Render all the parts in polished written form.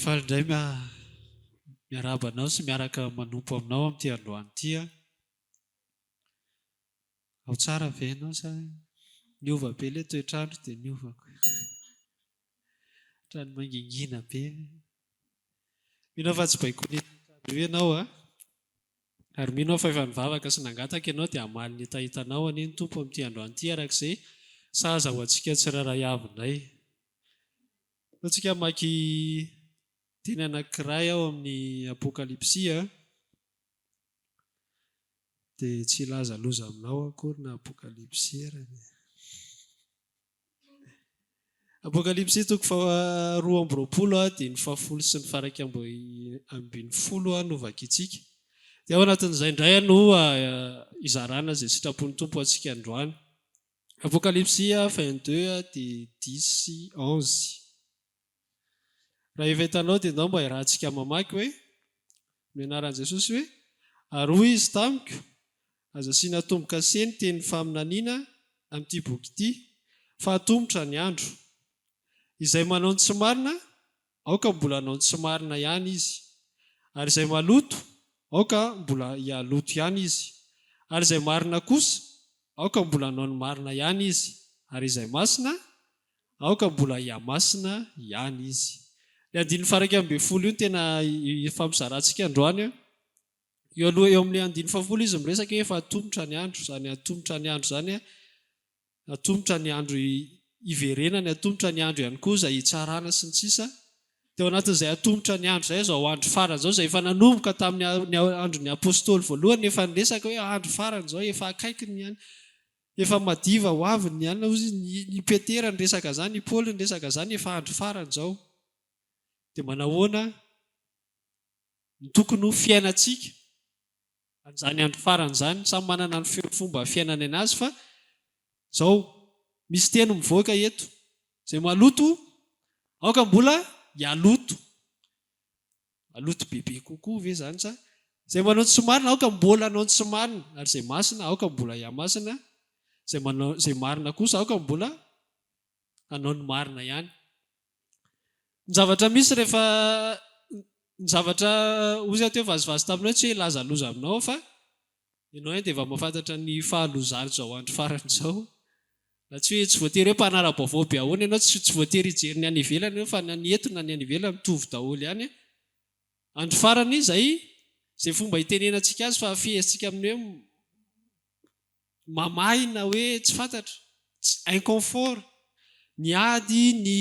Faly indray miarabanao sy miaraka manompo aminao amin'ity androany ity. Ao tsara ve ianao sa niova be ilay toetrandro dia niovako. Trano mangingina be. Mino fa tsy baiko io ianao ary mino fa efa nivavaka sy nangataka ianao dia hamaly ny etahitanao anie ny tompo amin'ity androany ity arak'izay saza ho antsika tsiraray avy indray. Antsika maki teny anankiray ao amin'ny apokalipsia dia tsy lazaloza aminao akory na apokalipsia apokalipsia toko 12 dia ny 10 sy ny faraika ambin'ny folo novaka itsika. Dia ao anatin'izay indray no izarana izay sitrapon'ny tompo antsika androany. Apokalipsia 22 dia 10-11. Raha efa hitanao dia ndao mba iarahantsika mamaky hoe mianaran'i Jesosy hoe ary hoy izy tamiko aza asiana tomboka seny teny faminaniana amin'ity boky ity fa atombotra ny andro izay manao ny tsy marina aoka mbola hanao ny tsy marina ihany izy, ary izay maloto aoka mbola hialoto ihany izy, ary izay marina kosa aoka mbola hanao ny marina ihany izy, ary izay masina aoka mbola hiamasina ihany izy. Ilay 9:10 io tena fampizarantsika androany. Eo amin'ny 9:10 izy miresaka hoe fa atombotra ny andro. Zany atombotra ny andro zany atombotra ny andro iverenany, atombotra ny andro ihany koa izay hitsarana sy ny sisa. Teo anatin'izay atombotra ny andro izay zao andro farany zao izay efa nanomboka tamin'ny andron'ny apôstôly voalohany, efa niresaka hoe andro farany zao efa akaikiny ihany, efa madiva ho aviny ihany. Ny Petera niresaka zany, ny Paoly niresaka zany, efa andro farany zao. Dia manahoana ny tokony ho fiainantsika an'izany andro farany zany? Samy manana ny fomba fiainany anazy fa zao misy teny mivoaka eto: izay maloto aoka mbola hialoto. Aloto bebe kokoa ve zany sa? Izay manao ny tsy marina aoka mbola hanao ny tsy marina, ary izay masina aoka mbola hiamasina, izay marina kosa aoka mbola hanao ny marina ihany. Ny zavatra misy rehefa ny zavatra ozy teo vazivazy taminao tsy hoe lazaloza aminao fa ianao dia efa mahafantatra ny fahalozary zao andro farany zao. Na tsy hoe tsy voatery hoe mpanara-baovao be ahoana ianao, tsy voatery hijery ny any ivelany fa ny eto na ny any ivelany mitovy daholo ihany. Andro farany izay fomba hitenenantsika azy fa fiezintsika amin'ny hoe mamahina, hoe tsy fantatra, inconfort, ny ady, ny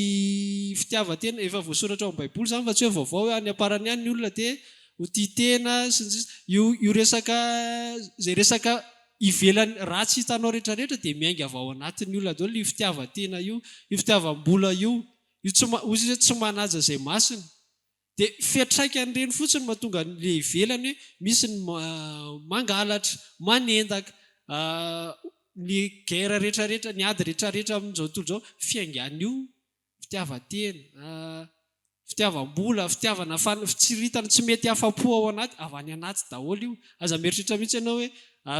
fitiavan-tena. Efa voasoratra ao amin'ny Baiboly zany fa tsy hoe vaovao hoe any aparany ihany ny olona dia ho tia tena sy io resaka, izay resaka ivelany ratsy hitanao rehetrarehetra dia miainga avy ao anatin'ny olona daholo io fitiavan-tena io fitiavam-bola io tsy manaja izay masina. Dia fiantraikany ireny fotsiny mahatonga le ivelany hoe misy ny mangalatra, manendaka, ny guerre rehetrarehetra, ny ady rehetrarehetra amin'izao tontolo izao fiaingan'io fitiavan-tena, fitiavam-bola, fitiavana fitsiritana tsy mety afa-po ao anaty, avy any anaty daholo io. Aza mieritreritra mihitsy ianao hoe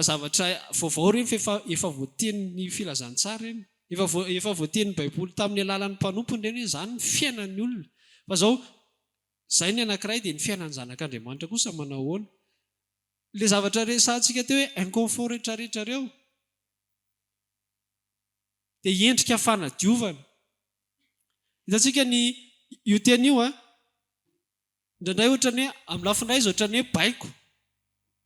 zavatra vaovao reny efa voatenin'ny filazantsara reny, efa voatenin'ny Baiboly tamin'ny alalan'ny mpanompony reny, zany ny fiainan'ny olona. Fa zao izay ny anankiray dia ny fiainan'ny zanak'Andriamanitra kosa manao ahoana. Le zavatra resahantsika teo hoe inconfort rehetrarehetra reo dia endrika fanadiovana. Hitantsika io teny io indraindray ohatrany hoe amin'ny lafindray izy ohatrany hoe baiko,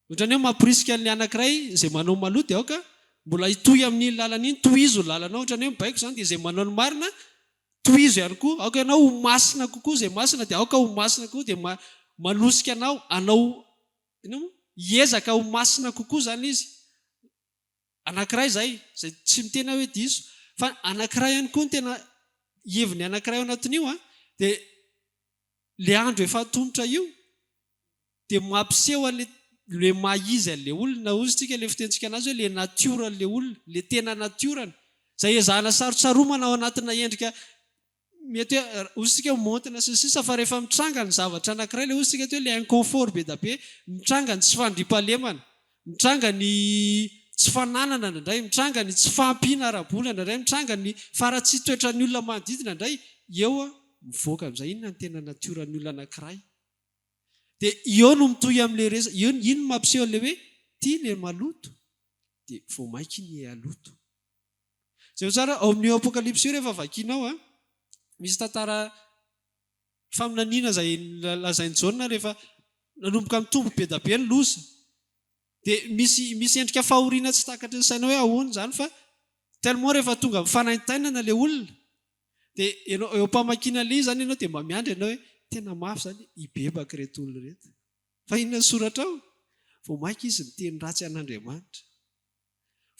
ohatrany hoe mampirisika ny anankiray izay manao maloto dia aoka mbola hitohy amin'ny lalana iny, tohizo ny lalana, ohatrany hoe baiko zany dia izay manao ny marina tohizo ihany koa. Aoka ianao ho masina kokoa, izay masina dia aoka ho masina kokoa, dia manosika anao hanao hiezaka ho masina kokoa zany izy. Anankiray izay tsy mitena hoe diso, fa anankiray ihany koa ny tena heviny anankiray ao anatin'io dia le andro efa atombotra io dia mampiseho le maha-izy an'ilay olona. Ozy tsika le fitentsika anazy hoe le natiora an'ilay olona, le tena natiorany, izay ezahana sarotsaromana ao anatina endrika mety hoe ozy tsika montina sy sisa. Fa rehefa mitranga ny zavatra anankiray, le ozy tsika hoe le inconfort be da be, mitranga ny tsy fandriampahalemana, mitranga ny tsy fananana indray, mitranga ny tsy fahampiana ara-bola indray, mitranga ny faratsy toetran'ny olona manodidina indray, eo mivoaka amin'izay. Inona ny tena natiorany olona anankiray. Dia eo no mitohy amin'ilay resa. Ino mampiseho an'ilay hoe ity ilay maloto dia vao maika ny aloto. Zay tsara ao amin'io apokalipsy io rehefa vakianao misy tantara faminaniana izay lazain'i Jaona rehefa nanomboka mitombo be da be ny loza. Dia misy endrika fahoriana tsy takatry ny saina hoe ahoana izany fa tellement rehefa tonga mifanaintainana ilay olona. Dia eo am-pamakiana ilay izany ianao dia mba miandry ianao hoe tena mafy izany hibebaka ireto olona ireto. Fa inona ny soratra ao? Vao maika izy ny teny ratsy an'Andriamanitra.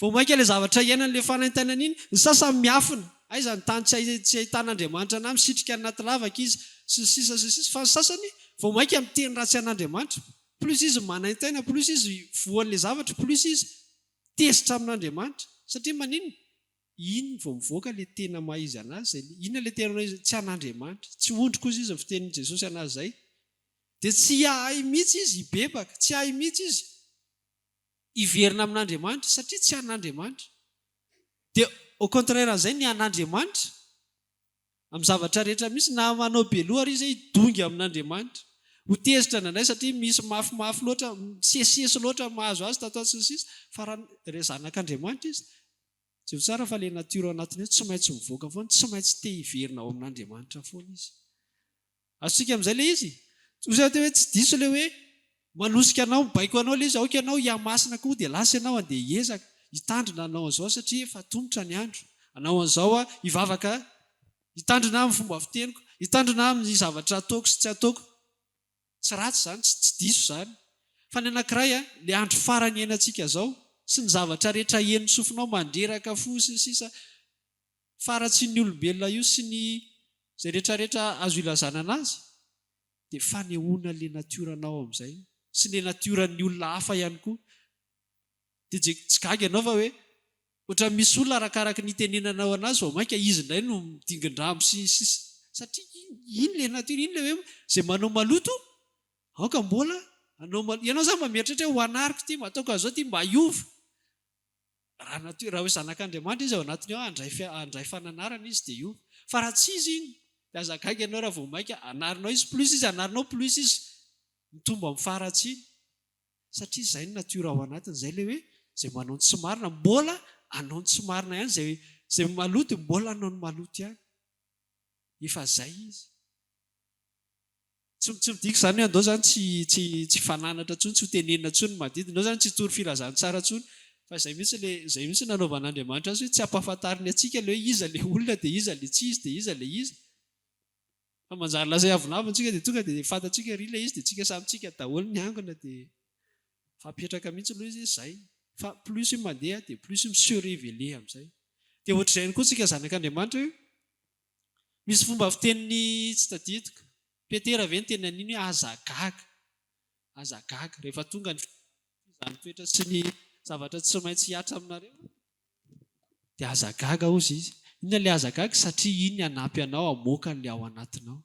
Vao maika ilay zavatra iainan'ilay fanaintainana iny, ny sasany miafina. Aiza ny tany tsy ahitan'Andriamanitra na misitrika anaty lavaka izy sy sisa. Fa ny sasany vao maika miteny ratsy an'Andriamanitra. Plus izy manaintaina, plus izy voan'ilay zavatra, plus izy tezitra amin'Andriamanitra. Satria maninona? Iny vao mivoaka ilay tena maha izy anazy. Inona ilay tena izy tsy an'Andriamanitra. Tsy ondriko izy ny fitenin'i Jesosy anazy izay. Dia tsy hahay mihitsy izy hibebaka, tsy hahay mihitsy izy hiverina amin'Andriamanitra satria tsy an'Andriamanitra. Dia au contraire an'izay ny an'Andriamanitra amin'ny zavatra rehetra misy na manao beloha izy hidongy amin'Andriamanitra. Ho tezitra nanay satria misy mafimafy loatra, sesesy loatra mahazo azy tato sisisa fa raha zanak'Andriamanitra izy. Tsy tsara fa ilay natiora anatiny tsy maintsy mivoaka foana, tsy maintsy te hiverina ao amin'Andriamanitra foana izy. Azontsika amin'izay ilay izy. Ohatra hoe tsy diso ilay hoe manosika anao, mibaiko anao ilay izy, aoka ianao hiamasina koa dia lasa ianao andeha hiezaka, hitandrina anao an'izao satria efa tongotra ny andro. Anao an'izao hivavaka, hitandrina amin'ny fomba fiteniko, hitandrina amin'ny zavatra ataoko sy tsy ataoko. Tsy ratsy izany, tsy diso izany. Fa ny anankiray ilay andro farany iainantsika izao sy ny zavatra rehetra hen'ny sofinao mandreraka fo sy sisa faratsy ny olombelona io sy ny izay rehetrarehetra azo ilazana anazy dia fanehoana ilay natioranao amin'izay sy ilay natioran'ny olona hafa ihany koa. Dia tsy gaga ianao fa hoe ohatra misy olona arakaraka ny tenenanao anazy vao maika izy indray no midingin-dramo sy sisa. Satria iny ilay natiora, iny ilay hoe izay manao maloto aoka mbola ianao zany mba mieritratra ho anariko ty mataoko an'izao ty mba hiova. Raha hoe zanak'Andriamanitra izy ao anatiny ao handray fananarana izy dia hiova. Fa raha tsy izy iny dia aza gaga ianao raha vao maika anarinao izy, plus izy anarinao, plus izy mitombo amin'ny faratsy iny. Satria izay ny natiora ao anatiny, izay ilay hoe izay manao ny tsy marina mbola anao ny tsy marina ihany, izay maloto mbola anao ny maloto ihany. Efa izay izy. Tsy midika izany hoe andao izany tsy fananatra intsony, tsy ho tenenina intsony ny manodidina, andao izany tsy tory filazana tsara intsony. Fa izay mihitsy nanaovan'Andriamanitra azy hoe tsy ampahafantariny antsika ilay hoe iza ilay olona dia iza ilay tsy izy dia iza ilay izy. Fa manjary lasa avinavina antsika dia tonga dia fantatsika ry ilay izy dia tsika samyntsika daholo ny angona dia fampetraka mihitsy aloha izy izay. Fa plus io mandeha dia plus io mi-se-révéler amin'izay. Dia ohatr'izay koa tsika zanak'Andriamanitra hoe misy fomba fiteniny tsy tadidiko. Petera ve ny tena an'iny hoe azagaga. Azagaga. Rehefa tonga ny izany toetra sy ny zavatra tsy maintsy hiatra aminareo dia azagaga ozy izy. Inona ilay azagaga? Satria iny hanampy anao hamoaka an'ilay ao anatinao.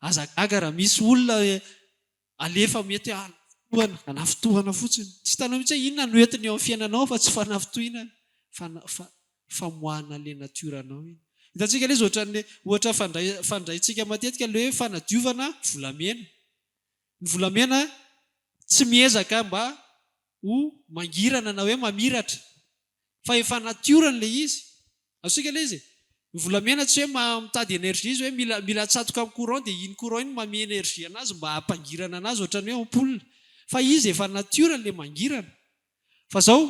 Azagaga raha misy olona alefa mety hanafitohana fotsiny. Tsy hitanao mihitsy hoe inona no entiny eo amin'ny fiainanao fa tsy fanafitohinana, famoahana ilay natioranao iny. Hitantsika ilay izy ohatra fandraitsika matetika ilay hoe fanadiovana volamena. Ny volamena tsy miezaka mba ho mangirana na hoe mamiratra, fa efa natiorany ilay izy. Azontsika ilay izy ny volamena tsy hoe mitady energia izy hoe mila tsatoka amin'ny courant dia iny courant iny mame energia anazy mba hampangirana anazy ohatran'ny hoe ampoule. Fa izy efa natiorany ilay mangirana. Fa izao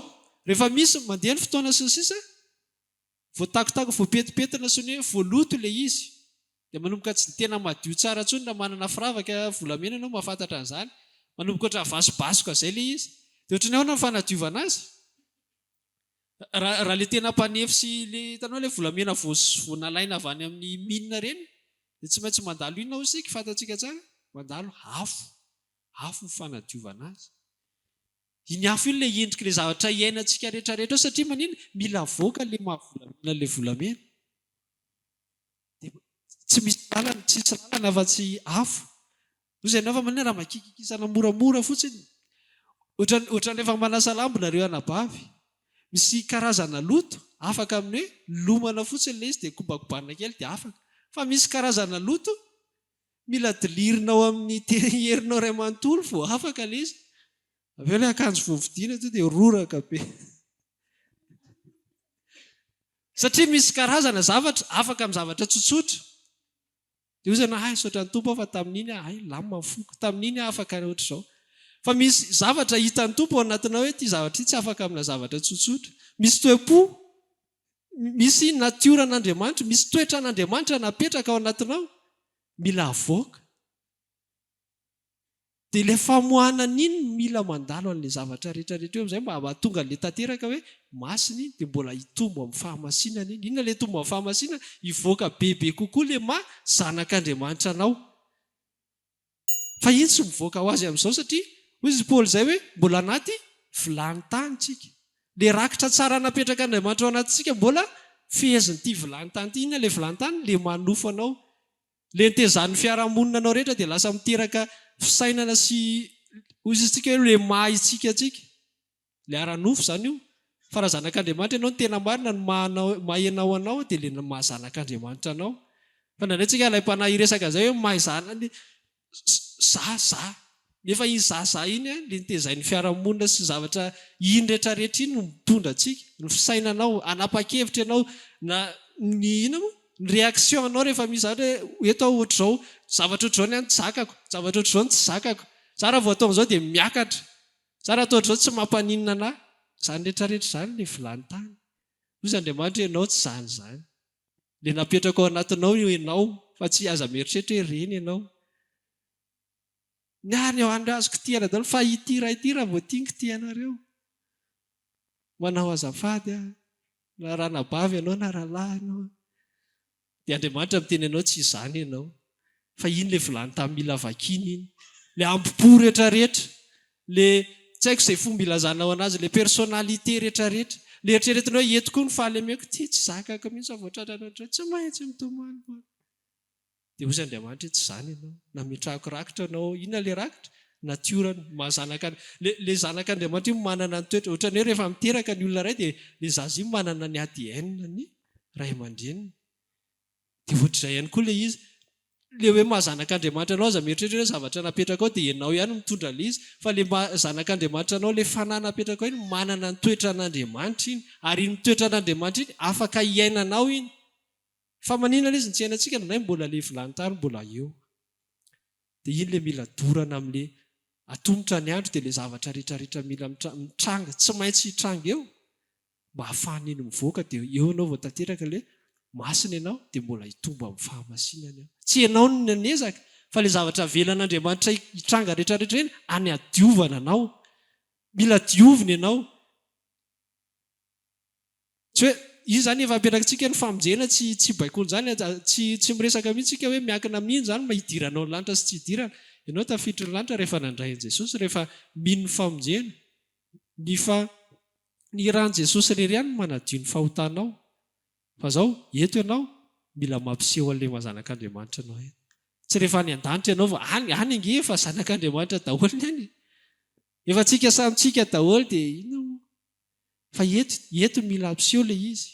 rehefa misy mandeha ny fotoana sy ny sisa voatakotako voapetipetina sy ny hoe voaloto ilay izy dia manomboka tsy tena madio tsara intsony raha manana firavaka volamena ianao mahafantatra an'izany. Manomboka ohatran'ny vasobasoka izay ilay izy. Dia ohatran'ny ahoana ny fanadiovana azy? Raha ilay tena mpanefy sy ilay hitanao ilay volamena voanalaina avy any amin'ny mine ireny dia tsy maintsy mandalo inona hozy isika fantatsika tsara? Mandalo afo ny fanadiovana azy. Iny afo iny ilay endrika ilay zavatra iainantsika rehetrarehetra satria manina mila avoaka ilay mahavolamena ilay volamena. Tsy misy lalana, tsisy lalana afa-tsy afo. Ozy ianao fa manina raha makikikisana moramora fotsiny. Ohatran'ny efa manasa lambo nareo anabavy. Misy karazana loto afaka amin'ny hoe lomana fotsiny ilay izy dia kobakobanina kely dia afaka. fa misy karazana loto mila dilirinao amin'ny herinao ray manontolo vao afaka le izy. Aveo ilay akanjo voavidiana to dia roraka be. Satria misy karazana zavatra afaka amin'ny zavatra tsotsotra. Dia hoy zany saotra ny tompo fa tamin'iny lamina foko, tamin'iny afaka ohatr'izao. Fa misy zavatra hitan'ny tompo ao anatinao hoe ity zavatra ity tsy afaka amina zavatra tsotsotra. Misy toe-po, misy natioran'Andriamanitra, misy toetran'Andriamanitra napetraka ao anatinao, mila avoaka. Dia ilay famohanana iny mila mandalo an'ilay zavatra rehetrarehetra eo amin'izay mba mahatonga an'ilay tanteraka hoe masina iny dia mbola hitombo amin'ny fahamasinana iny. Inona ilay tombo amin'ny fahamasinana? Hivoaka bebe kokoa ilay zanak'Andriamanitra anao. Fa iny tsy mivoaka ho azy amin'izao satria hoy izy Paoly izay hoe mbola anaty vilany tany tsika. Ilay rakitra tsara napetraka Andriamanitra ao anatintsika mbola fehezin'ity vilany tany ity. Inona ilay vilany tany? Ilay manofo anao. Ilay nitezan'ny fiarahamonina anao rehetra dia lasa miteraka fisainana sy hoy isika hoe ilay mahitsika tsika. Ilay ara-nofo izany io. Fa raha zanak'Andriamanitra ianao no tena marina no mahay-anao anao dia ilay mahazanak'Andriamanitra anao. Fa nandraitsika ilay mpanahy iresaka izay hoe mahay zanany za. Nefa iny za iny ilay nitezain'ny fiarahamonina sy zavatra iny rehetrarehetra iny no mitondra antsika. Ny fisainanao, anapa-kevitra ianao na ny réaction anao rehefa misy zavatra hoe eto ohatr'izao zavatra ohatr'izao ny tsy zakako, zavatra ohatr'izao ny tsy zakako. Tsara vao atao an'izao dia miakatra. Tsara atao ohatr'izao tsy mampaninona anahy. Izany rehetrarehetra izany ilay vilany tany. Hoy Andriamanitra ianao tsy izany. Ilay napetraka ao anatinao ianao fa tsy aza mieritreritra hoe reny ianao. Ny ao andro azoko tiana daholo fa ity raha vao tiako tianareo. Manao azafady na ranabavy ianao na rahalahy ianao. Dia Andriamanitra miteny ianao tsy izany ianao. Fa iny ilay vilany tany mila vakiana iny. Ilay ampopo rehetrarehetra, ilay tsy haiko izay fomba ilazanao anazy, ilay personnalité rehetrarehetra. Ilay eritreretinao hoe eto koa ny fahalemeko, ty tsy zakako mihitsy fa voatratra tsy maintsy mitomany. Dia hoy Andriamanitra tsy izany ianao. Nametrahako rakitra anao. Inona ilay rakitra? Natiorany mahazanaka ilay zanak'Andriamanitra io manana ny toetra. Ohatran'ny hoe rehefa miteraka ny olona iray dia ilay zaza io manana ny ADN ny ray aman-dreniny. Dia ohatr'izay ihany koa ilay izy. Ilay hoe mahazanak'Andriamanitra anao aza mieritreritra hoe zavatra napetraka ao dia ianao ihany mitondra ilay izy. Fa ilay zanak'Andriamanitra anao ilay fanahy napetraka ao iny manana ny toetran'Andriamanitra iny. Ary iny toetran'Andriamanitra iny afaka hiainanao iny. Fa maninona ilay izy ny tsy hainantsika nay mbola ilay vilany tany mbola eo. Dia iny ilay mila dorana amin'ilay atombotra ny andro dia ilay zavatra rehetrarehetra mila mitranga, tsy maintsy hitranga eo mba hahafahana iny mivoaka dia eo ianao vao tanteraka ilay masina ianao dia mbola hitombo amin'ny fahamasinana eo. Tsy ianao no nanezaka fa ilay zavatra avelan'Andriamanitra hitranga rehetrarehetra iny any adiovana anao. Mila diovina ianao. Tsy hoe io zany efa apetrakantsika ny famonjena tsy baikony zany tsy miresaka mihitsika hoe miankina amin'iny zany mahidiranao ny lanitra sy tsy hidirana. Ianao tafiditra ny lanitra rehefa nandray an'i Jesosy, rehefa mino ny famonjena. Ny ran'i Jesosy irery ihany manadio ny fahotanao. Fa zao eto ianao mila mampiseho an'ilay mahazanak'Andriamanitra anao eto. Tsy rehefa any an-danitra ianao fa any ange efa zanak'Andriamanitra daholo ny any. Efa tsika samitsika daholo dia ino. Fa eto mila hampiseho ilay izy.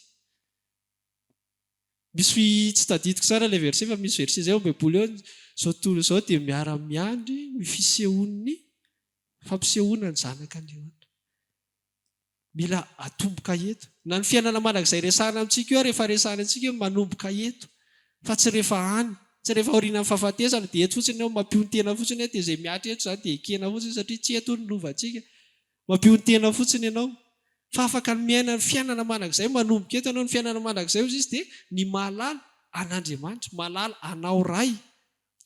Misy tsy tadidiko tsara ilay verset fa misy verset izay ao am-baiboly eo izao tontolo izao dia miara-miandry ny fisehoan'ny fampisehoana ny zanak'Andriamanitra. Mila atomboka eto. Na ny fiainana mandrakizay resahana amintsika eo rehefa resahana antsika eo manomboka eto. Fa tsy rehefa any, tsy rehefa aorian'ny fahafatesana dia eto fotsiny eo mampiontena fotsiny dia izay miatra eto izany dia ekena fotsiny satria tsy eto ny novantsika. Mampiontena fotsiny ianao. Fa afaka miaina ny fiainana mandrakizay manomboka eto ianao ny fiainana mandrakizay izy dia ny mahalala an'Andriamanitra, mahalala anao ray.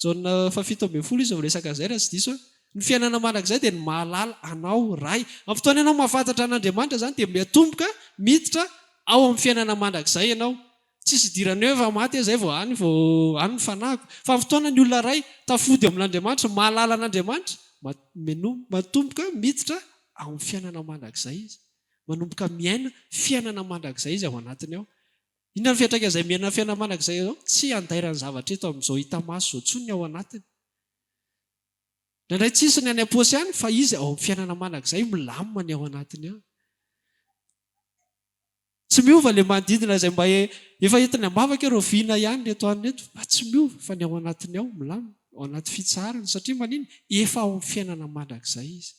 Jaona 7:10 izy resaka izay raha tsy diso. Ny fiainana mandrakizay dia ny mahalala anao ray. Amin'ny fotoana ianao mahafantatra an'Andriamanitra zany dia miatomboka miditra ao amin'ny fiainana mandrakizay ianao. Tsisy idiranao efa maty izay vao any ny fanahiko. Fa amin'ny fotoana ny olona ray tafody amin'Andriamanitra, mahalala an'Andriamanitra, matomboka miditra ao amin'ny fiainana mandrakizay izy. Manomboka miaina fiainana mandrakizay izy ao anatiny ao. Inona ny fiatraka izay miaina fiainana mandrakizay ao? Tsy handairan'ny zavatra eto amin'izao hita maso izao tsony ao anatiny. Nandray tsisy ny any am-paosy ihany fa izy ao amin'ny fiainana mandrakizay milamina ny ao anatiny ao. Tsy miova le manodidina izay mba efa entiny mavaka ireo vina ihany reto any reto, fa tsy miova fa ny ao anatiny ao milamy, ao anaty fitsarana satria maniny efa ao amin'ny fiainana mandrakizay izy.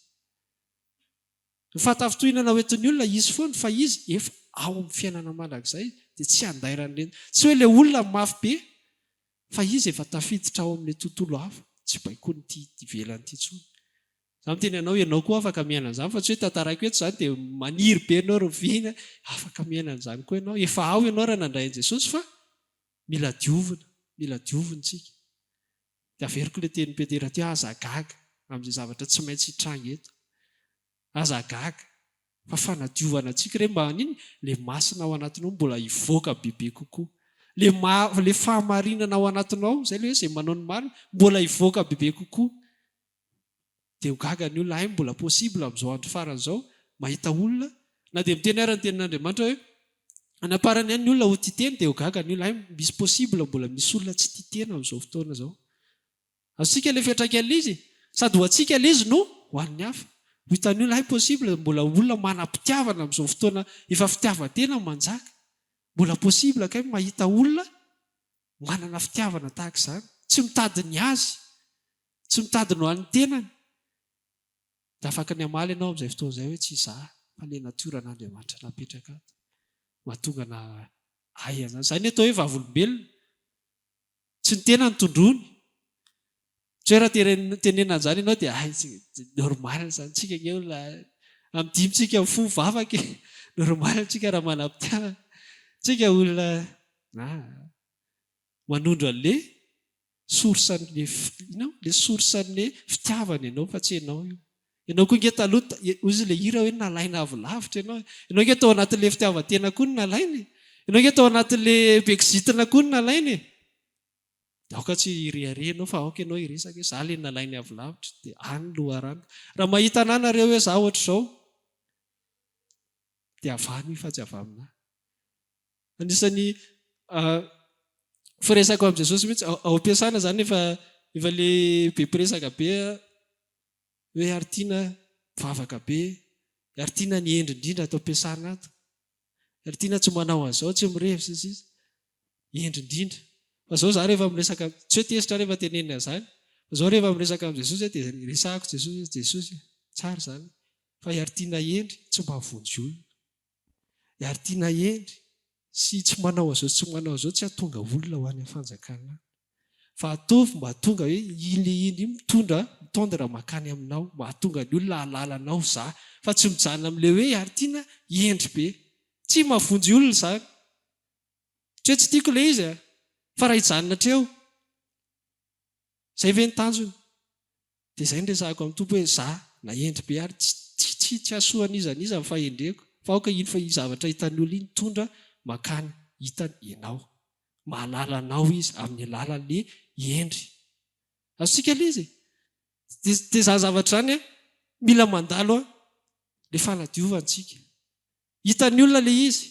Ny fahatafitohinana hoentin'ny olona izy foana fa izy efa ao amin'ny fiainana mandrakizay dia tsy handairan'ireny. Tsy hoe ilay olona mafy be fa izy efa tafiditra ao amin'ny tontolo hafa, tsy baikony ity velany ity intsony. Za miteny ianao koa afaka miaina an'izany fa tsy hoe tantaraiko eto izany dia maniry be ianao rovina, afaka miaina an'izany koa ianao. Efa ao ianao raha nandray an'i Jesosy fa mila diovina tsika. Dia averiko ilay tenin'i Petera teo, aza gaga amin'izay zavatra tsy maintsy hitranga eto. Aza gaga fa fanadiovana antsika re mba niny ilay masina ao anatinao mbola hivoaka bebe kokoa. Le fahamarinana ao anatinao izay le hoe izay manao ny marina mbola hivoaka bebe kokoa. Dia ho gaga ny olona, mbola possible amin'izao andro farany izao mahita olona na dia miteny ary ny tenin'Andriamanitra hoe anaparany ihany ny olona ho titeny, dia ho gaga ny olona misy possible mbola misy olona tsy titena amin'izao fotoana izao. Azontsika ilay fiantraikany izy sady ho antsika ilay izy no ho an'ny hafa. Ho hitan'ny olona possible mbola olona manam-pitiavana amin'izao fotoana efa fitiavan-tena manjaka. Mbola possible kay mahita olona manana fitiavana tahaka izany, tsy mitady ny azy, tsy mitady ny ho an'ny tenany. Dia afaka ny hamaly ianao amin'izay fotoana izay hoe tsy izaho fa ilay natioran'Andriamanitra napetraka ato mahatonga na hay an'izany. Izany atao hoe vavolombelona, tsy ny tena ny tondrony. Tsy hoe raha tenena an'izany ianao dia normal izany tsika nge olona amidimitsika fo vavaka, normal tsika raha manam-pitiavana. Tsika olona manondro an'le sorsan'le fitiavana ianao fa tsy ianao io. Ianao koa nge taloha ozy ilay hira hoe nalaina avy lavitra ianao. Ianao nge tao anatin'ilay fitiavan-tena koa ny nalaina. Ianao nge tao anatin'ilay beksitina koa ny nalaina. Aoka tsy hireare ianao fa aoka ianao hiresaka hoe izaho ilay nalaina avy lavitra dia any loharano. Raha mahita anahy nareo hoe izaho ohatr'izao dia avany fa tsy avy aminahy. Anisany firesaka amin'i Jesosy mihitsy ao am-piasana izany efa ilay be mpiresaka be hoe ary tiana vavaka be, ary tiana ny endry indrindra atao am-piasana ato, ary tiana tsy manao an'izao, tsy mirevitra izy endry indrindra. Fa izao izaho rehefa miresaka, tsy hoe tesitra rehefa tenenina izany, fa izao rehefa miresaka amin'i Jesosy dia resahako Jesosy tsara izany, fa ary tiana endry tsy mba havonjy olona, ary tiana endry sy tsy manao an'izao tsy manao an'izao tsy hahatonga olona ho any fanjakana. Fa ataovy mba hatonga hoe iny mitondra makany aminao, mba hatonga ny olona halalanao izaho, fa tsy mijanona amin'ilay hoe ary tiana endry be, tsy mahavonjy olona izany. Tsy hoe tsy tiako ilay izy fa raha hijanona treo izay ve ny tanjony. Dia izay ny resahako amin'ny Tompo hoe izaho na endry be ary tsy hasoan'izaniza ny fahendreko, fa aoka iny fa zavatra hitan'ny olona iny tondra makany hitany ianao, mahalala anao izy amin'ny alalan'le endry. Azontsika ilay izy dia izany zavatra izany mila mandalo ilay fanadiovantsika. Hitan'ny olona ilay izy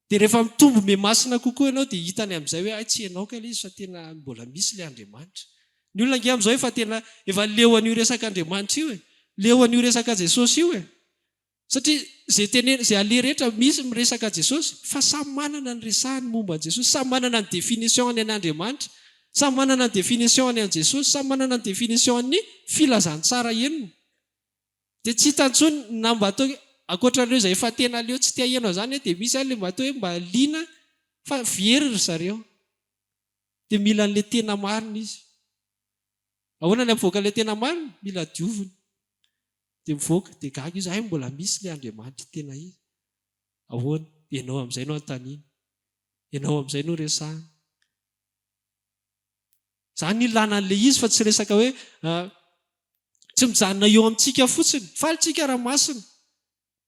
dia rehefa mitombo me masina kokoa ianao dia hitany amin'izay hoe tsy ianao ka ilay izy fa tena mbola misy ilay Andriamanitra. Ny olona nge amin'izao efa leo an'io resaka Andriamanitra io, leo an'io resaka Jesosy io. Satria izay ale rehetra misy miresaka Jesosy fa samy manana ny resahany momba an'i Jesosy, samy manana ny définition-ny an'Andriamanitra, samy manana ny définition-ny an'i Jesosy, samy manana ny définition-ny filazantsara henony. Dia tsy hitantsony na mba atao ankoatran'ireo izay efa tena leo tsy tia henao izany dia misy any mba atao hoe mba liana fa very ry zareo. Dia mila an'ilay tena marina izy. Ahoana ny amivoaka ilay tena marina? Mila diovina. Dia mivoaka, dia gaga izy mbola misy ilay Andriamanitra tena izy. Ahoana? Ianao amin'izay no antaniana, ianao amin'izay no resahana. Izany ilana an'ilay izy fa tsy resaka hoe tsy mijanona eo amintsika fotsiny. Falitsika raha masina.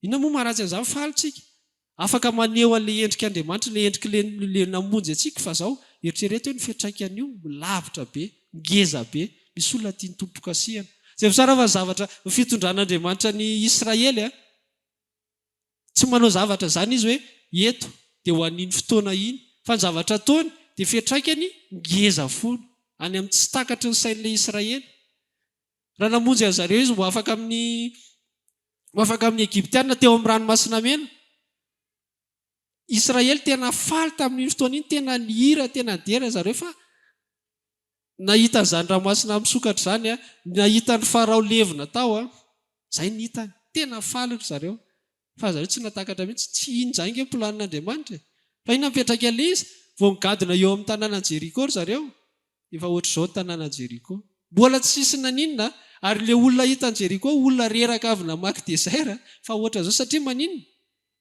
Inona moa maharatsy an'izany? Falitsika. Afaka maneho an'ilay endrik'Andriamanitra, ilay endrik'ilay namonjy antsika fa izao eritrereto hoe ny fiantraikan'io lavitra be, ngeza be, misy olona tiany tompo-kasiana. Izay tsara fa zavatra fitondran'Andriamanitra ny Israely tsy manao zavatra izany izy hoe eto dia ho an'iny fotoana iny, fa ny zavatra ataony dia fiantraikany ngeza foana any amin'ny tsy takatry ny sain'ilay Israely. Raha namonjy an'zareo izy ho afaka amin'ny Egyptiana teo amin'ny ranomasina mena, Israely tena faly tamin'iny fotoana iny, tena nihira, tena dera zareo fa nahita zany ranomasina misokatra zany a, nahita ny farao levina tao a, zay ny hitany tena faly ry zareo. Fa zareo tsy natakatra mihitsy, tsy iny zany nge planin'Andriamanitra. Fa iny napetraka ilay izy, vao migadona eo amin'ny tanàna Jeriko ry zareo, efa ohatr'izao ny tanàna Jeriko. Mbola tsy sisy naninona, ary le olona hitan'ny Jeriko olona reraka avy namaky desera, fa ohatra zao satria maninona,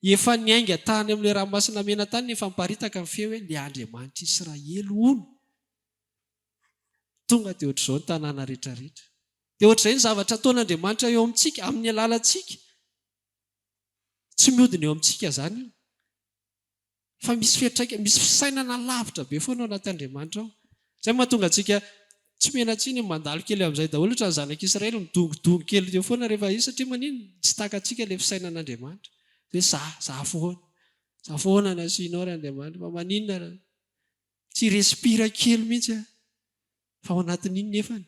efa niainga tany amin'ilay ranomasina mena tany, efa miparitaka ny feo hoe le Andriamanitra Israely ono. Tonga dia ohatr'izao ny tanàna rehetrarehetra. Dia ohatr'izay ny zavatra ataon'Andriamanitra eo amintsika, amin'ny alalantsika. Tsy mihodina eo amintsika zany io. Fa misy fiantraikany, misy fisainana lavitra be foana ao anaty Andriamanitra ao. Zay mahatonga antsika tsy mena tsiny mandalo kely amin'izay daholo ohatra ny zanak'Israely midongodongo kely teo foana rehefa izy, satria manino tsy takantsika ilay fisainan'Andriamanitra. Hoe za foana nasianao ry Andriamanitra, fa maninona tsy respira kely mihitsy fa ao anatin'iny nefany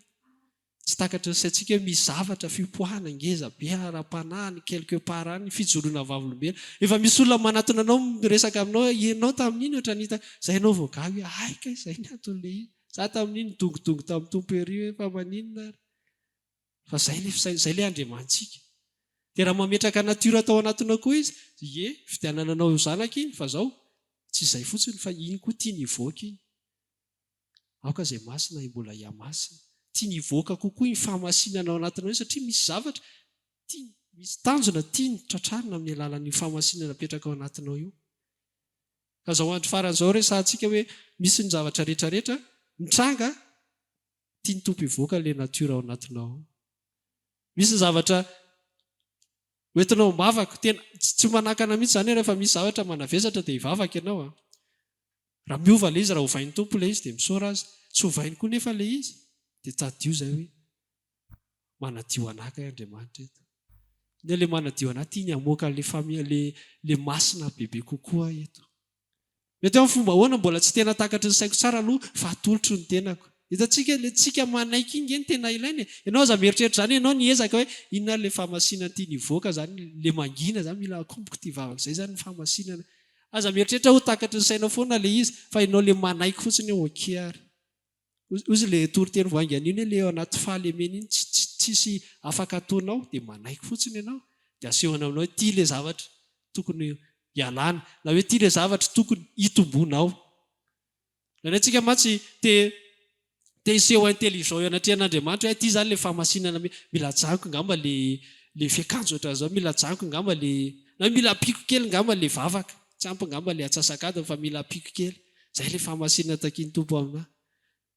tsy takatra ny saintsika hoe misy zavatra fipoahana ngeza be ara-panahy quelque part any fijoroana vavolombelona. Efa misy olona manatona anao miresaka aminao, ianao tamin'iny ohatra nita zay anao voagaga hoe aika izay ny aton'le izy, za tamin'iny dongodongo tamin'ny tompo ery hoe fa maninona ary. Fa zay le Andriamantsika. Dia raha mametraka natiora tao anatinao koa izy, fidianana anao zanaka iny, fa zao tsy izay fotsiny fa iny koa tia nivoaka iny. Aoka izay masina mbola iamasina. Tia nivoaka kokoa iny fahamasinana ao anatinao iny, satria misy zavatra misy tanjona tia ny tratrarina amin'ny alalan'ny fahamasinana napetraka ao anatinao io. Ka zao andro faran'izao resahantsika hoe misy ny zavatra rehetrarehetra mitranga, tia ny tompo hivoaka ilay natiora ao anatinao. Misy ny zavatra hoentinao mivavaka, tena tsy manakana mihitsy zany rehefa misy zavatra manavesatra dia hivavaka ianao. Raha miova ilay izy, raha hovain'ny tompo ilay izy dia misaora azy. Tsy hovainy koa nefa ilay izy dia tadio zay hoe manadio anaka Andriamanitra eto. Ilay manadio anahy tia ny hamoaka le masina bebe kokoa eto. Mety amin'ny fomba ahoana mbola tsy tena takatry ny saiko tsara aloha, fa atolotro ny tenako. Hitantsika le tsika manaiky iny ny tena ilaina. Ianao aza mieritreritra zany, ianao niezaka hoe inona le fahamasinana tia nivoaka zany, le mangina zany mila akomboko ty vavaka, zay zany ny fahamasinana. Aza mieritreritra ho takatry ny sainao foana le izy, fa ianao le manaiky fotsiny hoe oke ary. Ozy le toriteny voaingana iny le ao anaty fahalemena iny tsisy afaka ataonao, dia manaiky fotsiny ianao, dia asehona aminao tia le zavatra tokony hialana, na hoe tia le zavatra tokony hitombonao. Na antsika mantsy te hiseho intelligent eo anatrehan'Andriamanitra hoe tia zany le fahamasinana, mila janoko ngamba le fiakanjo ohatran'izao, mila janoko ngamba na mila apiko kely ngamba le vavaka, tsy ampy ngamba le atsasakadiny fa mila apiko kely. Zay le fahamasinana takiany tompo aminahy.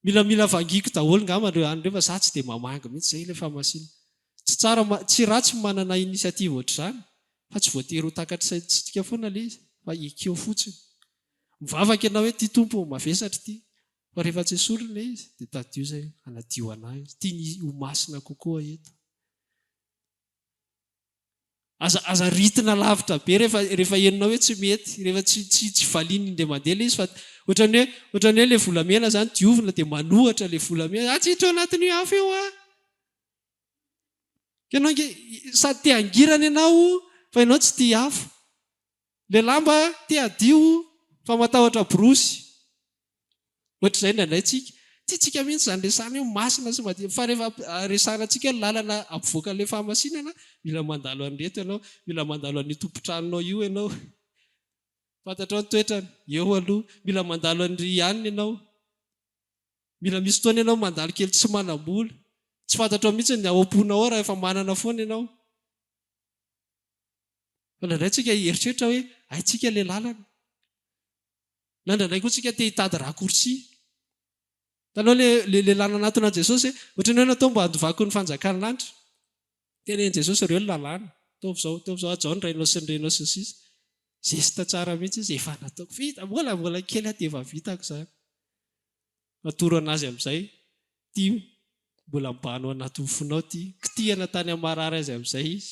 Mila vangiko daholo ngamba andreo fa za tsy dia mamangy mihitsy, zay le fahamasinana. Tsy ratsy manana inisiativa ohatr'izany, fa tsy voatery ho takatra saintsika foana le izy, fa ekeo fotsiny. Mivavaka ianao hoe tia tompo mavesatra ity, fa rehefa tsy esorina le izy dia tadio zay anadio anahy izy, tia ny ho masina kokoa eto. Aza ritina lavitra be rehefa henonao hoe tsy mety, rehefa tsy valiany indray mandeha le izy, fa ohatrany hoe le volamena zany diovina dia manohatra le volamena, tsy hitra ao anatin'io afo eo Ianao sady te hangirana ianao fa ianao tsy tia afo. Le lamba te hadio fa matahotra borosy. Ohatr'izay indraindray tsika. Tiatsika mihitsy zany resahana io masina sy madio. Fa rehefa resahana tsika ny lalana ampivoaka le fahamasinana, mila mandalo an'ireto ianao, mila mandalo an'io tompon-tranonao io ianao. Fantatrao ny toetrany, eo aloha, mila mandalo an'ry ihany ianao. Mila misy fotoana ianao mandalo kely tsy manam-bola. Tsy fantatrao mihitsy ny ao-ponao ao raha efa manana foana ianao. Fa indraindray tsika hieritreritra hoe haitsika le lalana. Na indraindray koa tsika te hitady raccourci. Tanao le lalana anatona Jesosy, ohatrany hoe natao mba handovaky ny fanjakana lanitra. Tenen'i Jesosy ireo ny lalàna. Taovy zao ajao ny rainao sy ny renao sy ny sisa. Zesta tsara mihitsy izy, efa nataoko vita, mbola kely dia efa vitako izany. Natoro anazy amin'izay, tia mbola mibanao anaty fonao tia, kitihana tany amin'ny marary azy amin'izay izy.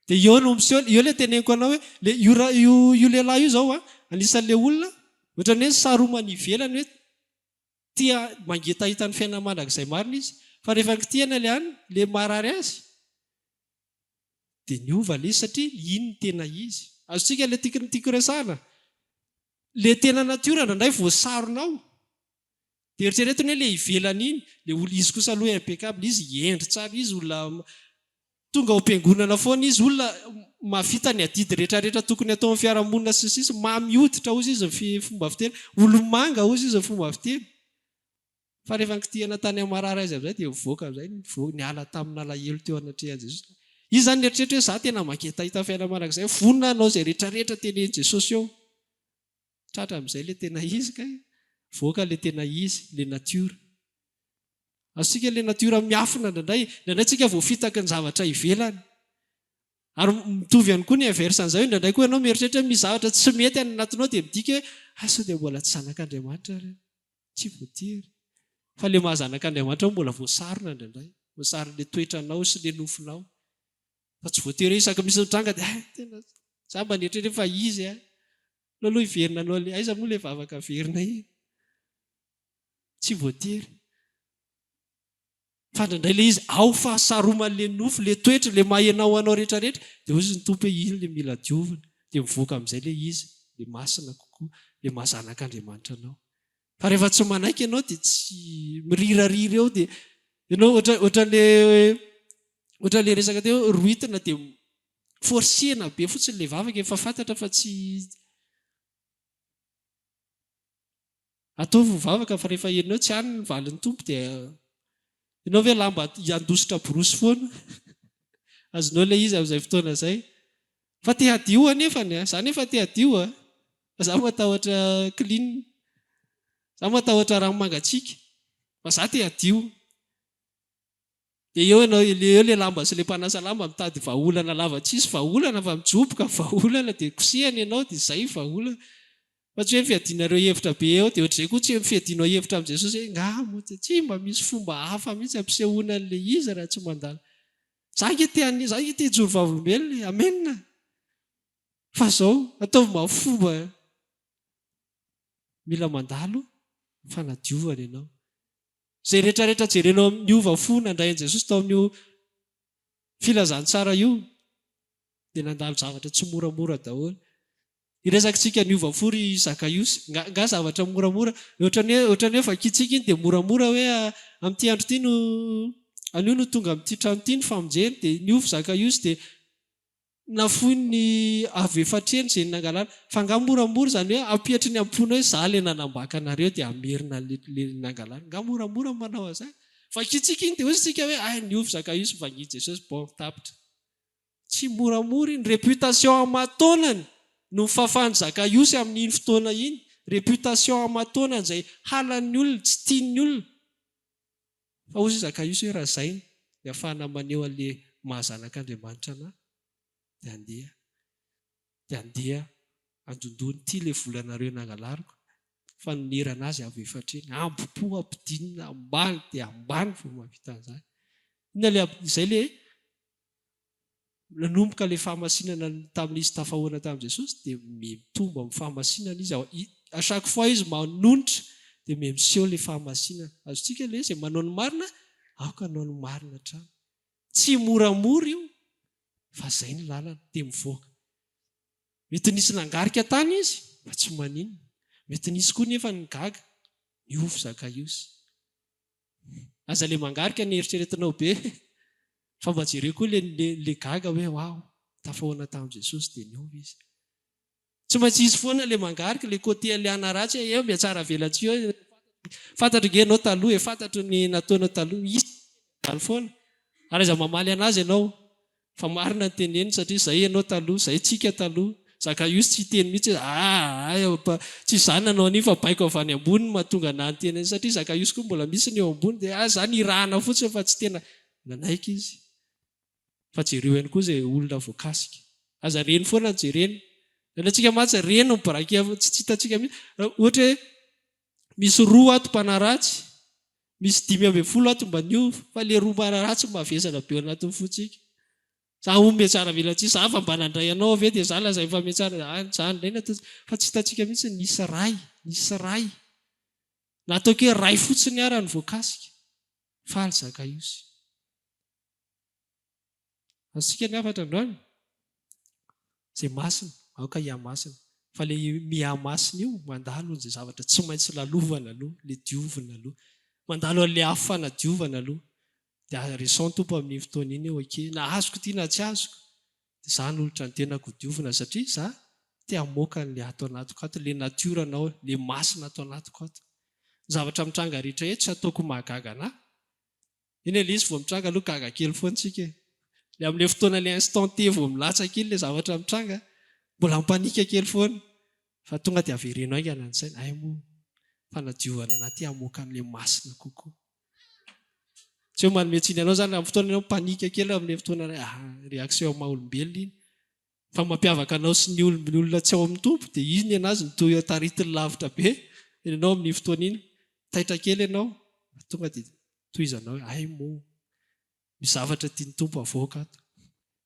Dia eo no miseho, eo ilay teneniko anao hoe io lehilahy io zao anisan'ilay olona, ohatrany hoe saromany ivelany hoe tia mangetahita ny fiainana mandrakizay marina izy, fa rehefa kitihana ilay any, le marary azy, dia niova ilay izy satria iny tena izy. Azontsika ilay tiako resahana, le tena natiora ndraindray voasaronao dia eritreretiny hoe le ivelany iny le olo izy kosa aloha impeccable izy endry tsara izy olona tonga ho mpiangonana foana izy olona mavita ny adidy rehetrarehetra tokony atao amin'ny fiarahamonina sisisy mamioditra ozy izy fomba fiteny olomanga ozy izy fomba fiteny fa rehefa nkitihana tany amarara izy am'izay dia mivoaka am'izay niala tamina alahelo teo anatrehan Jesosy izy zany eritreritra hoe za tena maketahita fiaina manak'izay vonona anao zay rehetrarehetra teny Jesosy eo tratra amin'izay le tena izy ka voaka le tena izy le natiora asika le natiora miafina ndraindray tsika voafitaka ny zavatra ivelany ary mitovy ihany koa ny inversan'izay ndraindray koa ianao mieritreritra misy zavatra tsy mety any anatinao dia midika hoe asa dia mbola tsy zanak'Andriamanitra re tsy voatery fa le mahazanak'Andriamanitra mbola voasarona ndraindray voasarona le toetranao sy le nofinao fa tsy voatery isaka misy mitranga dia tena za mba nieritreretra fa izy aloha iverina anao le aiza moa le vavaka verina iny tsy voatery fa ndraindray le izy ao fahasaroman'le nofo le toetra le mahenao anao rehetrarehetra dia ozy ny tompo hoe iny le mila diovina dia mivoaka amin'izay le izy le masina kokoa le mahazanak'Andriamanitra anao fa rehefa tsy manaiky ianao dia tsy mirirarira eo dia ianao ohatran'le resaka teo roitina dia forsena be fotsiny le vavaka efa fantatra fa tsy ataovy vavaka fa rehefa enao tsy any ny valin'ny tompo dia ianao hoe lamba iandositra borosy foana azonao le izy amin'izay fotoana izay fa te hadio anefany za nefa te hadio za matahotra clean za matahotra rano mangatsiaka fa za te hadio dia eo le lamba sy le mpanasa lamba mitady vahaolana lava tsisy vahaolana fa mijoboka vahaolana dia kosehany ianao dia izay vahaolana fa tsy hoe fiadinareo hevitra be eo dia ohatr'izay koa tsy hoe fiadinao hevitra amin'i Jesosy hoe ngamo tsy mba misy fomba hafa mihitsy ampisehoana an'le izy raha tsy mandala za nge te hijoro vavolombelona amenna fa zao ataovy mahafomba mila mandalo fa nadiovana ianao zay rehetrarehetra jerenao amin'io vafo nandrain'i Jesosy tao amin'io filazantsara io dia nandalo zavatra tsy moramora daholo iresakitsika niova fory Zakaiosy nga zavatra moramora ohatrany hoe vakitsika iny dia moramora hoe amin'ity andro ity no anio no tonga amin'ity trano ity ny famonjeny dia niova Zakaiosy dia nafoy ny avy efatreny izay nangalana fa nga moramora izany hoe ampihatry ny ampona hoe za le nanambaka anareo dia amerina le nangalana nga moramora manao azay vakitsika iny dia ozy tsika hoe niova Zakaiosy vangity Jesosy bon tapitra tsy moramora iny réputation amatonany no mifafan'ny Zakaiosy amin'iny fotoana iny réputation amatonany izay halan'ny olona tsy tian'ny olona fa ozy Zakaiosy hoe raha izay dia ahafahana maneho an'le mahazanak'Andriamanitra na dia andeha andondony ity le volanareo nangalariko fa nirana azy avy efatreny ampopo ampidinina ambany dia ambany vao mahavita an'izany izay le nanomboka le fahamasinana tamin'izy tafahoana tamin'i Jesosy dia mitombo amin'ny fahamasinana izy à chaque fois izy manonitra dia miseho le fahamasinana azontsika le izay manao ny marina aoka anao ny marina hatrany tsy moramora io fa izay ny lalana dia mivoaka mety nisy nangarika tany izy fa tsy maninona mety nisy koa nefa ny gaga niova Zakaiosy aza le mangarika ny eritreretinao be fa mba jereo koa le gaga hoe wow tafahoana tamin'i Jesosy dia niova izy tsy maintsy izy foana le mangarika le côté aliana ratsy eo miatsara velatsi eo fantatro nge ianao taloha fantatro ny nataonao taloha izy dalo foana ary iza mamaly anazy ianao fa marina ny teneny satria izay ianao taloha izay tsika taloha Zakaiosy tsy teny mihitsy tsy izany nanao an'io fa baiko avy any ambony mahatonga na ny teny satria Zakaiosy koa mbola misy ny eo ambony dia zany irahana fotsiny fa tsy tena nanaiky izy fa jereo ihany koa izay olona voakasika aza reny foana ny jereny antsika matsy reny ny braky tsy hitantsika mihitsy ohatra hoe misy 2 ato mpanaratsy misy 5 ato mba niova fa le 2 mpanaratsy mavesana be anatin'ny fotsika za ombe tsara velatsi za fa mba nandray anao ave dia za lazay fa metsara zany fa tsy hitantsika mihitsy nisy ray nataoko hoe ray fotsiny ara ny voakasika faly Zakaiosy azontsika ny afatra androany izay masina aoka iamasina fa le mihamasina io mandalo zay zavatra tsy maintsy lalovana aloha, le diovana aloha, mandalo an'le afana diovana aloha. Dia reson tompo amin'ny fotoana iny eo ake na azoko ty na tsy azoko, dia za nolotra ny tenako diovana satria za te hamoaka n'le ato anatiko ato, le natioranao, le masina ato anatiko ato. Zavatra mitranga rehetra tsy ataoko mahagaga anahy. Iny le izy vao mitranga aloha gaga kely foana tsika. Le amin'le fotoana le instant T vao milatsaka iny le zavatra mitranga, mbola mipanika kely foana. Fa tonga dia averenao aingana ny saina, ay moa fanadiovana anahy ty hamoaka an'le masina kokoa. Tsy hoe manome tsiny anao zany amin'ny fotoana anao mipanika kely amin'le fotoana réaction maha-olombelona iny. Fa mampiavaka anao sy ny olona tsy ao amin'ny tompo dia iny anazy ny taritiny lavitra be. Ianao amin'ny fotoana iny taitra kely ianao, tonga dia tohizanao hoe ay moa misy zavatra tiany tompo avoaka ato.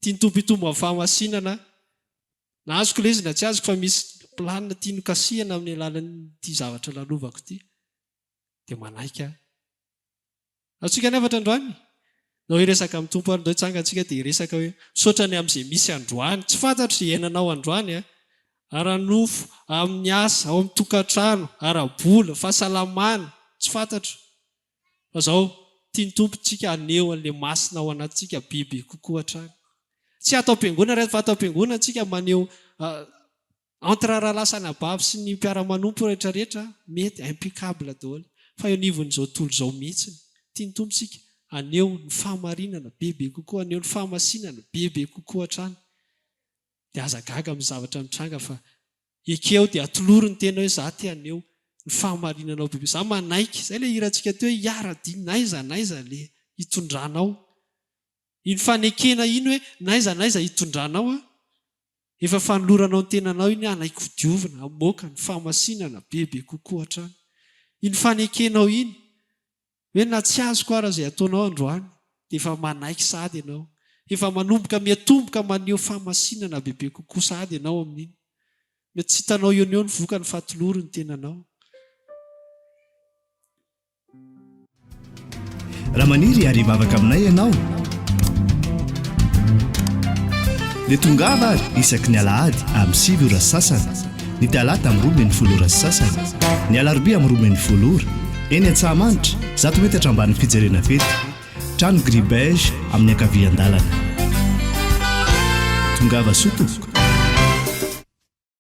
Tiany tompo hitombo amin'ny fahamasinana. Na azoko ilay izy na tsy azoko fa misy planina tiany kasihana amin'ny alalan'ity zavatra lalovako ity. Dia manaiky aho. Antsika ny efatra androany. Na hoe resaka amin'ny tompo andro hitsangantsika dia resaka hoe misaotra ny amin'izay misy androany. Tsy fantatro izay iainanao androany. Ara-nofo, amin'ny asa, ao amin'ny tokantrano, ara-bola, fahasalamana, tsy fantatro. Fa izao tiany tompontsika aneho an'ilay masina ao anatintsika bebe kokoa hatrany. Tsy atao am-piangonana rehetra fa atao am-piangonana antsika maneho entre rahalasana bavy sy ny mpiara-manompo rehetra rehetra mety impeccable daholo. Fa eo anivon'izao tontolo izao mihitsy tiany tompontsika aneho ny fahamarinana bebe kokoa, aneho ny fahamasinana bebe kokoa hatrany. Dia aza gaga amin'ny zavatra mitranga fa ekeo dia atoloro ny tena hoe za te aneho ny fahamarinanao bebe. Za manaiky, izay ilay hirantsika teo hoe hiara-dia naiza le hitondranao. Iny fanekena iny hoe naiza hitondranao efa fanoloranao ny tenanao iny anaiko diovina, hamoaka ny fahamasinana bebe kokoa hatrany. Iny fanekenao iny hoe na tsy azoko ara izay ataonao androany, dia efa manaiky sady ianao. Efa manomboka miatomboka maneho fahamasinana bebe kokoa sady ianao amin'iny. Mety tsy hitanao eo ny voka ny fahatoloro ny tenanao. Raha maniry ary mavaka aminay ianao dia tongava ary isaky ny alahady amin'ny 7 ora sasany, ny talata amin'ny 12 ora sasany, ny alarobia amin'ny 12 ora, eny Antsahamanitra 100 metatra ambanin'ny fijerena fety, trano Gribege amin'ny ankavian-dalana. Tongava soa tompoko.